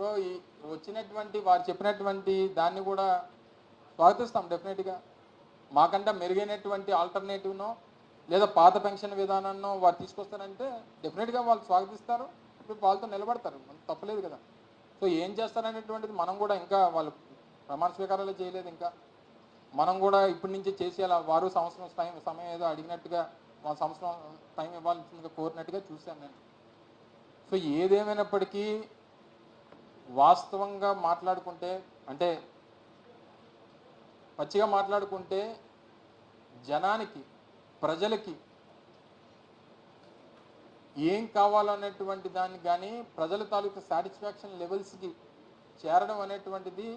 So ఈ వచ్చినటువంటి వారు చెప్పినటువంటి దాన్ని కూడా స్వాగతిస్తాం డెఫినెట్గా. మాకంటే మెరుగైనటువంటి ఆల్టర్నేటివ్నో లేదా పాత పెన్షన్ విధానాన్నో వారు తీసుకొస్తారంటే డెఫినెట్గా వాళ్ళు స్వాగతిస్తారు, వాళ్ళతో నిలబడతారు, తప్పలేదు కదా. సో ఏం చేస్తారనేటువంటిది మనం కూడా ఇంకా వాళ్ళు ప్రమాణ స్వీకారాలు చేయలేదు, ఇంకా మనం కూడా ఇప్పటి నుంచి చేసేలా వారు సంవత్సరం సమయం ఏదో అడిగినట్టుగా వాళ్ళ సంవత్సరం టైం ఇవ్వాల్సిందిగా కోరినట్టుగా చూశాను నేను. సో ఏదేమైనప్పటికీ వాస్తవంగా మాట్లాడుకుంటే, అంటే పచ్చిగా మాట్లాడుకుంటే జనానికి ప్రజలకి ఏం కావాలనేటువంటి దాన్ని కానీ ప్రజల తాలూకు సాటిస్ఫాక్షన్ లెవెల్స్కి చేరడం అనేటువంటిది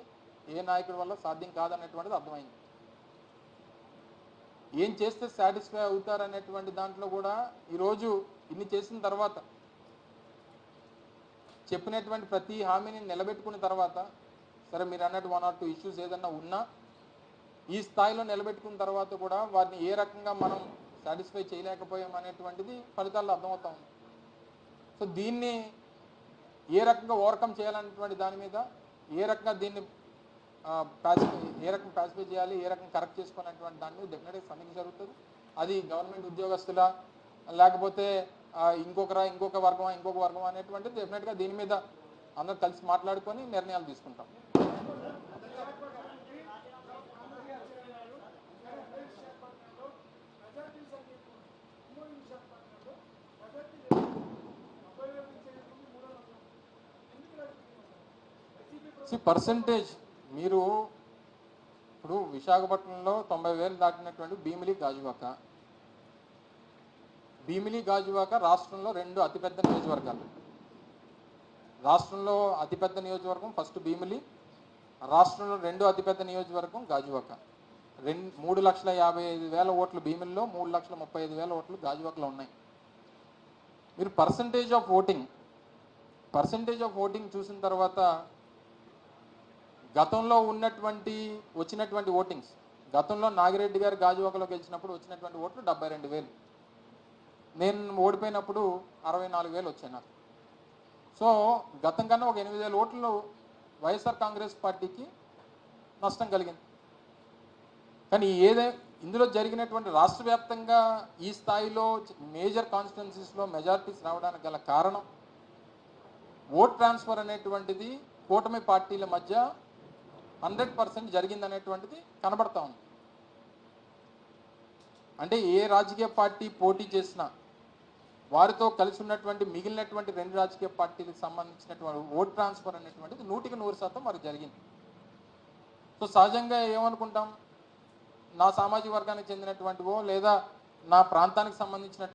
ఏ నాయకుడి వల్ల సాధ్యం కాదనేటువంటిది అర్థమైంది. ఏం చేస్తే సాటిస్ఫై అవుతారనేటువంటి దాంట్లో కూడా ఈరోజు ఇన్ని చేసిన తర్వాత, చెప్పినటువంటి ప్రతి హామీని నిలబెట్టుకున్న తర్వాత, సరే మీరు అన్నట్టు 1 or 2 ఇష్యూస్ ఏదన్నా ఉన్నా ఈ స్థాయిలో నిలబెట్టుకున్న తర్వాత కూడా వారిని ఏ రకంగా మనం సాటిస్ఫై చేయలేకపోయాం అనేటువంటిది ఫలితాల్లో అర్థమవుతా ఉంది. సో దీన్ని ఏ రకంగా ఓవర్కమ్ చేయాలనేటువంటి దాని మీద, ఏ రకంగా దీన్ని ఏ రకంగా పాసిఫై చేయాలి, ఏ రకంగా కరెక్ట్ చేసుకోవాలనేటువంటి దాని మీద డెఫినెట్గా సమీక్ష జరుగుతుంది. అది గవర్నమెంట్ ఉద్యోగస్తుల లేకపోతే ఇంకొక వర్గం అనేటువంటిది డెఫినెట్గా దీని మీద అందరూ కలిసి మాట్లాడుకొని నిర్ణయాలు తీసుకుంటాం. పర్సంటేజ్ మీరు ఇప్పుడు విశాఖపట్నంలో 90,000 దాటినటువంటి భీమిలి గాజువాక రాష్ట్రంలో 2 అతిపెద్ద నియోజకవర్గాలు. రాష్ట్రంలో అతిపెద్ద నియోజకవర్గం ఫస్ట్ భీమిలి, రాష్ట్రంలో 2వ అతిపెద్ద నియోజకవర్గం గాజువాక. 3,55,000 ఓట్లు భీమిలిలో, 3,35,000 ఓట్లు గాజువాకలో ఉన్నాయి. మీరు పర్సంటేజ్ ఆఫ్ ఓటింగ్ చూసిన తర్వాత గతంలో వచ్చినటువంటి ఓటింగ్స్, గతంలో నాగిరెడ్డి గారు గాజువాకలో గెలిచినప్పుడు వచ్చినటువంటి ఓట్లు 72,000, నేను ఓడిపోయినప్పుడు 64,000 వచ్చాయి నాకు. సో గతం కన్నా ఒక 8,000 ఓట్లు వైఎస్ఆర్ కాంగ్రెస్ పార్టీకి నష్టం కలిగింది. కానీ ఇందులో జరిగినటువంటి రాష్ట్ర వ్యాప్తంగా ఈ స్థాయిలో మేజర్ కాన్స్టిట్యున్సీస్లో మెజారిటీస్ రావడానికి గల కారణం ఓట్ ట్రాన్స్ఫర్ అనేటువంటిది కూటమి పార్టీల మధ్య 100% జరిగిందనేటువంటిది కనబడతా ఉంది. అంటే ఏ రాజకీయ పార్టీ పోటీ చేసినా వారితో కలిసి ఉన్నటువంటి మిగిలినటువంటి 2 రాజకీయ పార్టీలకు సంబంధించినటువంటి ఓట్ ట్రాన్స్ఫర్ అనేటువంటిది 100% మరి జరిగింది. సో సహజంగా ఏమనుకుంటాం, నా సామాజిక వర్గానికి చెందినటువంటివో లేదా నా ప్రాంతానికి సంబంధించిన